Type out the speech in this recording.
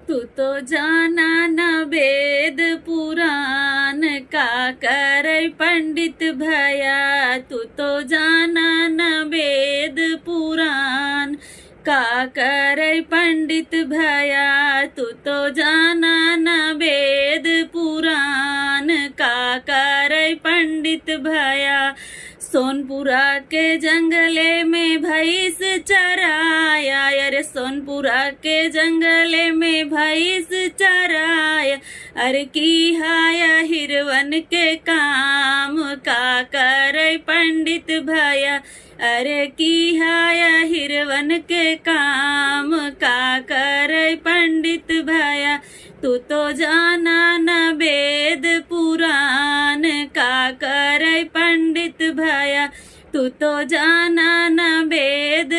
तू तो जाना न वेद पुराण का करे पंडित भया। तू तो जाना न वेद पुराण का करे पंडित भया। तू तो जाना न वेद पुराण का करे पंडित भया। सोनपुरा के जंगले में भैंस चराया, अरे सोनपुरा के जंगले में भैंस चराया। अरे की हाया हिरवन के काम का करे पंडित भया। अरे की हाया हिरवन के काम का करे पंडित भया। तू तो जाना न वेद पुराण का करे पंडित भया। तू तो जाना न वेद